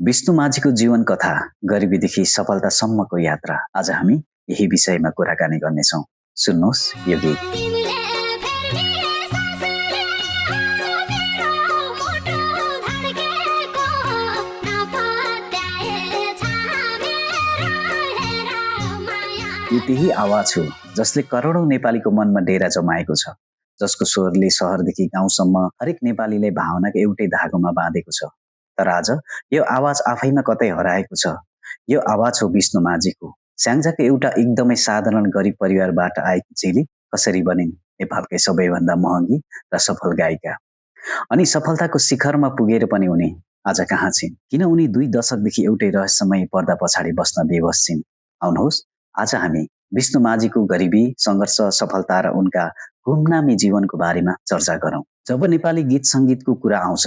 विष्णु माझीको जीवन कथा गरिबीदेखि सफलतासम्मको यात्रा। आज हामी यही विषयमा कुराकानी गर्नेछौँ। सुन्नुहोस् यो गीत। यो त्यही आवाज हो जसले करोडौं नेपालीको मनमा डेरा जमाएको छ, जसको स्वरले सहरदेखि गाउँसम्म हरेक नेपालीले भावनाको एउटै धागोमा बाँधेको छ। तर आज यो आवाज आफैमा कतै हराएको छ। यो आवाज हो विष्णु माझीको। स्याङ्जाको एउटा एकदमै साधारण गरिब परिवारबाट आएकी चेली कसरी बनिन् नेपालकै सबैभन्दा महँगी र सफल गायिका। अनि सफलताको शिखरमा पुगेर पनि उनी आज कहाँ छिन्? किन उनी 2 दशकदेखि एउटै रहस्यमय पर्दा पछाडि बस्न बेहोस छिन्? आउनुहोस् आज हामी विष्णु माझीको गरिबी, सङ्घर्ष, सफलता र उनका गुमनामी जीवनको बारेमा चर्चा गरौँ। जब नेपाली गीत सङ्गीतको कुरा आउँछ,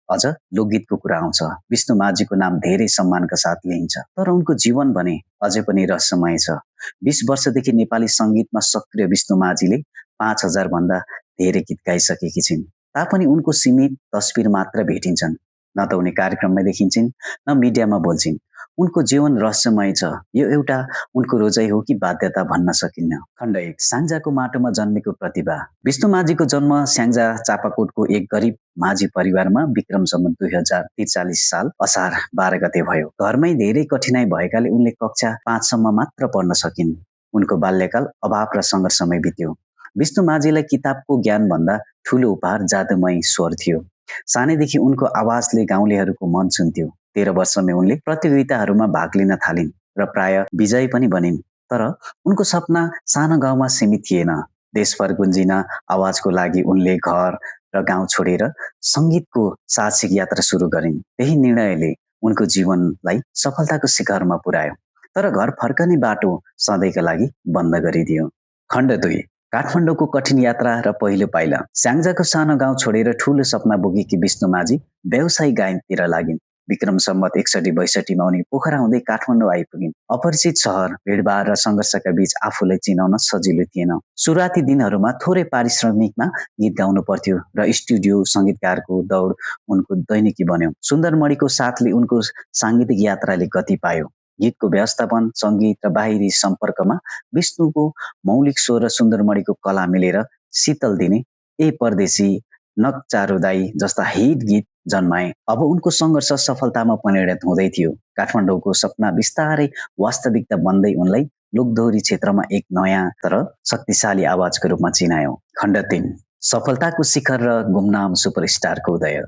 अझ लोकगीतको कुरा आउँछ, विष्णु माझीको नाम धेरै सम्मानका साथ लिइन्छ। तर उनको जीवन भने अझै पनि रहस्यमय छ। 20 वर्षदेखि नेपाली सङ्गीतमा सक्रिय विष्णु माझीले 5000 भन्दा धेरै गीत गाइसकेकी छिन्। तापनि उनको सीमित तस्बिर मात्र भेटिन्छन्। न त उनी कार्यक्रममा देखिन्छन्, न मिडियामा बोल्छिन्। उनको जीवन रहस्यमय छ। यो एउटा उनको रोजाइ हो कि बाध्यता भन्न सकिन्न। खण्ड 1, स्याङ्जाको माटोमा जन्मेको प्रतिभा। विष्णु माझीको जन्म स्याङ्जा चापाकोटको एक गरिब माझी परिवारमा विक्रम सम्वत 2043 साल असार 12 गते भयो। घरमै धेरै कठिनाइ भएकाले उनले कक्षा 5 सम्म मात्र पढ्न सकिन्। उनको बाल्यकाल अभाव र सङ्घर्षमै बित्यो। विष्णु माझीलाई किताबको ज्ञान भन्दा ठूलो उपहार जादुमय स्वर थियो। सानैदेखि उनको आवाजले गाउँलेहरूको मन छुन्थ्यो। 13 वर्षमै उनले प्रतियोगिताहरूमा भाग लिन थालिन् र प्राय विजयी पनि बनिन्। तर उनको सपना सानो गाउँमा सीमित थिएन। देशभर गुन्जिन आवाजको लागि उनले घर र गाउँ छोडेर सङ्गीतको साहसिक यात्रा सुरु गरिन्। त्यही निर्णयले उनको जीवनलाई सफलताको शिखरमा पुर्यायो। तर घर फर्कने बाटो सधैँका लागि बन्द गरिदियो। खण्ड 2, काठमाडौँको कठिन यात्रा र पहिलो पाइला। स्याङ्जाको सानो गाउँ छोडेर ठूलो सपना बोकेकी विष्णु माझी व्यवसायिक गायनतिर लागिन्। विक्रम सम्वत 61-62 मा उनी पोखरा हुँदै काठमाडौँ आइपुगिन्। अपरिचित सहर, भिडभाड र सङ्घर्षका बीच आफूलाई चिनाउन सजिलो थिएन। सुरुवाती दिनहरूमा थोरै पारिश्रमिकमा गीत गाउनु पर्थ्यो र स्टुडियो सङ्गीतकारको दौड उनको दैनिकी बन्यो। सुन्दरमणिको साथले उनको साङ्गीतिक यात्राले गति पायो। गीतको व्यवस्थापन, सङ्गीत र बाहिरी सम्पर्कमा विष्णुको मौलिक स्वर र सुन्दरमणिको कला मिलेर शीतल दिने, ए परदेशी, नक चारोदाई जस्ता हिट गीत जन्माए। अब उनको सङ्घर्ष सफलतामा परिणत हुँदै थियो। काठमाडौँको सपना बिस्तारै वास्तविकता बन्दै उनलाई लोकदोहोरी क्षेत्रमा एक नयाँ तर शक्तिशाली आवाजको रूपमा चिनायो। खण्ड 3, सफलताको शिखर र गुमनाम सुपरस्टारको उदय।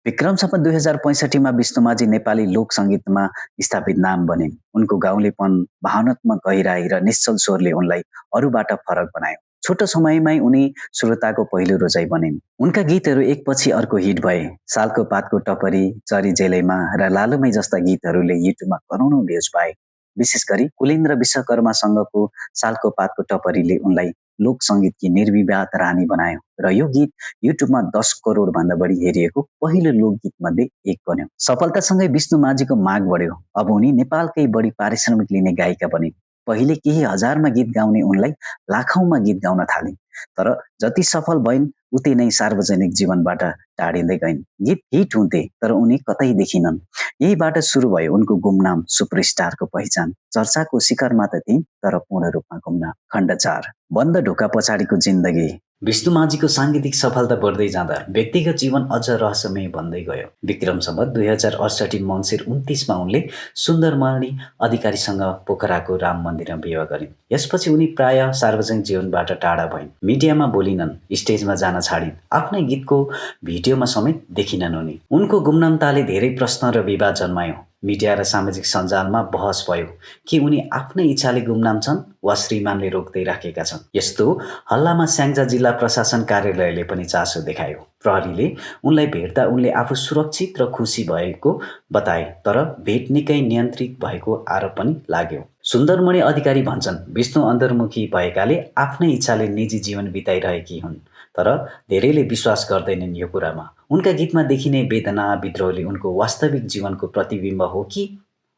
विक्रम सम्वत 2065 मा विष्णु माझी नेपाली लोक सङ्गीतमा स्थापित नाम बनिन्। उनको गाउँलेपन, भावनात्मक गहिराई र निश्चल स्वरले उनलाई अरूबाट फरक बनायो। छोटो समयमै उनी श्रोताको पहिलो रोजाइ बनिन्। उनका गीतहरू एकपछि अर्को हिट भए। सालको पातको टपरी, चरी जेलैमा र लालुमै जस्ता गीतहरूले युट्युबमा करोडौं भ्युज पाए। विशेष गरी कुलेन्द्र विश्वकर्मासँगको सालको पातको टपरीले उनलाई लोक सङ्गीतकी निर्विवाद रानी बनायो र यो गीत युट्युबमा 10 करोड भन्दा बढी हेरिएको पहिलो लोकगीत मध्ये एक बन्यो। सफलतासँगै विष्णु माझीको माग बढ्यो। अब उनी नेपालकै बढी पारिश्रमिक लिने गायिका बनिन्। पहिले केही हजारमा गीत गाउने उनलाई लाखौंमा गीत गाउन थालिन्। तर जति सफल भइन् उति नै सार्वजनिक जीवनबाट टाढिँदै गइन्। गीत हिट हुन्थे तर उनी कतै देखिनन्। यहीबाट सुरु भयो उनको गुमनाम सुपरस्टारको पहिचान। चर्चाको शिखरमा त थिइन् तर पूर्ण रूपमा गुमनाम। खण्ड 4, बन्द ढोका पछाडिको जिन्दगी। विष्णु माझीको साङ्गीतिक सफलता बढ्दै जाँदा व्यक्तिगत जीवन अझ रहस्यमय बन्दै गयो। विक्रम सम्वत 2068 मङ्सिर 29 मा उनले सुन्दरमणि अधिकारीसँग पोखराको राम मन्दिरमा विवाह गरिन्। यसपछि उनी प्राय सार्वजनिक जीवनबाट टाढा भइन्। मिडियामा बोलिनन्, स्टेजमा जान छाडिन्, आफ्नै गीतको भिडियोमा समेत देखिनन् उनी। उनको गुमनामताले धेरै प्रश्न र विवाद जन्मायो। मिडिया र सामाजिक सञ्जालमा बहस भयो कि उनी आफ्नै इच्छाले गुमनाम छन् वा श्रीमानले रोक्दै राखेका छन्। यस्तो हल्लामा स्याङ्जा जिल्ला प्रशासन कार्यालयले पनि चासो देखायो। प्रहरीले उनलाई भेट्दा उनले आफू सुरक्षित र खुसी भएको बताए, तर भेट निकै नियन्त्रित भएको आरोप पनि लाग्यो। सुन्दरमणि अधिकारी भन्छन्, विष्णु अन्तर्मुखी भएकाले आफ्नै इच्छाले निजी जीवन बिताइरहेकी हुन्। तर धेरैले विश्वास गर्दैनन् यो कुरामा। उनका गीतमा देखिने वेदना, विद्रोहले उनको वास्तविक जीवनको प्रतिबिम्ब हो कि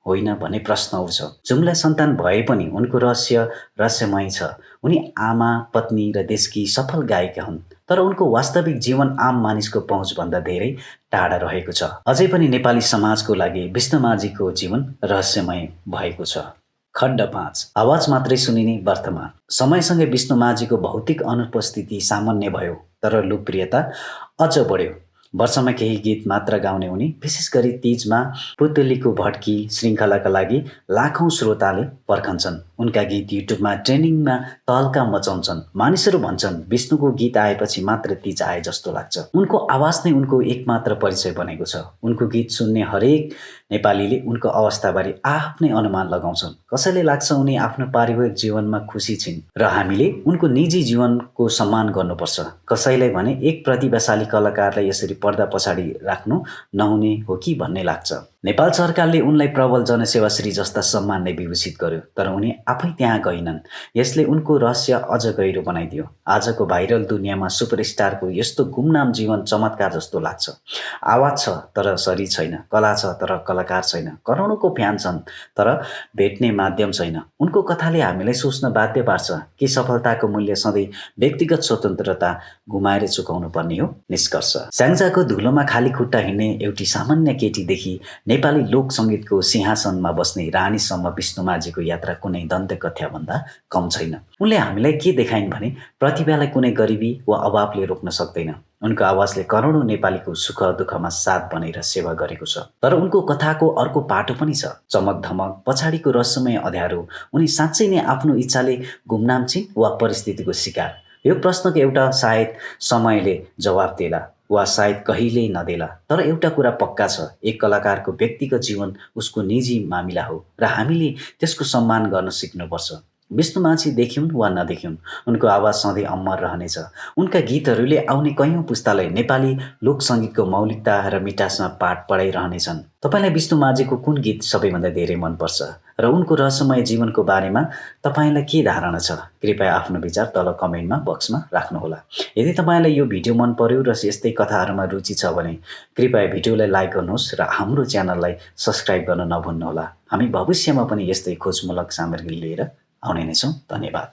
होइन भन्ने प्रश्न उठ्छ। जुम्ला सन्तान भए पनि उनको रहस्यमय छ। उनी आमा, पत्नी र देशकी सफल गायिका हुन्। तर उनको वास्तविक जीवन आम मानिसको पहुँचभन्दा धेरै टाढा रहेको छ। अझै पनि नेपाली समाजको लागि विष्णुमाझीको जीवन रहस्यमय भएको छ। खण्ड 5 आवाज मात्रै सुनिने वर्तमान। समयसँगै विष्णुमाझीको भौतिक अनुपस्थिति सामान्य भयो, तर लोकप्रियता अझ बढ्यो। वर्षमा केही गीत मात्र गाउने उनी विशेष गरी तीजमा पुतलीको भड्की श्रृङ्खलाका लागि लाखौँ श्रोताले पर्खन्छन्। उनका गीत युट्युबमा ट्रेन्डिङमा तहल्का मचाउँछन्। मानिसहरू भन्छन् विष्णुको गीत आएपछि मात्र तीज आए जस्तो लाग्छ। उनको आवाज नै उनको एकमात्र परिचय बनेको छ। उनको गीत सुन्ने हरेक नेपालीले उनको अवस्थाबारे आफ्नै अनुमान लगाउँछन्। कसैले लाग्छ उनी आफ्नो पारिवारिक जीवनमा खुसी छिन् र हामीले उनको निजी जीवनको सम्मान गर्नुपर्छ। कसैलाई भने एक प्रतिभाशाली कलाकारलाई यसरी पर्दा पछाडि राख्नु नहुने हो कि भन्ने लाग्छ। नेपाल सरकारले उनलाई प्रबल जनसेवाश्री जस्ता सम्मानले विभूषित गर्यो, तर उनी आफै त्यहाँ गएनन्। यसले उनको रहस्य अझ गहिरो बनाइदियो। आजको भाइरल दुनियाँमा सुपरस्टारको यस्तो गुमनाम जीवन चमत्कार जस्तो लाग्छ। आवाज छ तर शरीर छैन, कला छ तर कलाकार छैन, करोडौँको फ्यान छन् तर भेट्ने माध्यम छैन। उनको कथाले हामीलाई सोच्न बाध्य पार्छ कि सफलताको मूल्य सधैँ व्यक्तिगत स्वतन्त्रता गुमाएर चुकाउनु पर्ने हो। निष्कर्ष, स्याङ्जाको धुलोमा खाली खुट्टा हिँड्ने एउटी सामान्य केटीदेखि नेपाली लोक सङ्गीतको सिंहासनमा बस्ने रानीसम्म विष्णुमाझीको यात्रा कुनै दन्तकथाभन्दा कम छैन। उनले हामीलाई के देखाइन् भने प्रतिभालाई कुनै गरिबी वा अभावले रोक्न सक्दैन। उनको आवाजले करोडौँ नेपालीको सुख दुःखमा साथ बनेर सेवा गरेको छ। तर उनको कथाको अर्को पाटो पनि छ, चमक धमक पछाडिको रहस्यमय अँध्यारो। उनी साँच्चै नै आफ्नो इच्छाले गुमनाम छिन् वा परिस्थितिको शिकार? यो प्रश्नको एउटा सायद समयले जवाफ देला वा सायद कहिल्यै नदेला। तर एउटा कुरा पक्का छ, एक कलाकारको व्यक्तिगत जीवन उसको निजी मामिला हो र हामीले त्यसको सम्मान गर्न सिक्नुपर्छ। विष्णुमाझी देखिउन् वा नदेखिउन्, उनको आवाज सधैँ अमर रहनेछ। उनका गीतहरूले आउने कैयौँ पुस्तालाई नेपाली लोकसङ्गीतको मौलिकता र मिठासमा पाठ पढाइरहनेछन्। तपाईँलाई विष्णुमाझीको कुन गीत सबैभन्दा धेरै मनपर्छ र उनको रहस्यमय जीवनको बारेमा तपाईँलाई के धारणा छ? कृपया आफ्नो विचार तल कमेन्टमा बक्समा राख्नुहोला। यदि तपाईँलाई यो भिडियो मन पर्यो र यस्तै कथाहरूमा रुचि छ भने कृपया भिडियोलाई लाइक गर्नुहोस् र हाम्रो च्यानललाई सब्स्क्राइब गर्न नभुल्नुहोला। हामी भविष्यमा पनि यस्तै खोजमूलक सामग्री लिएर आउने नै छौँ। धन्यवाद।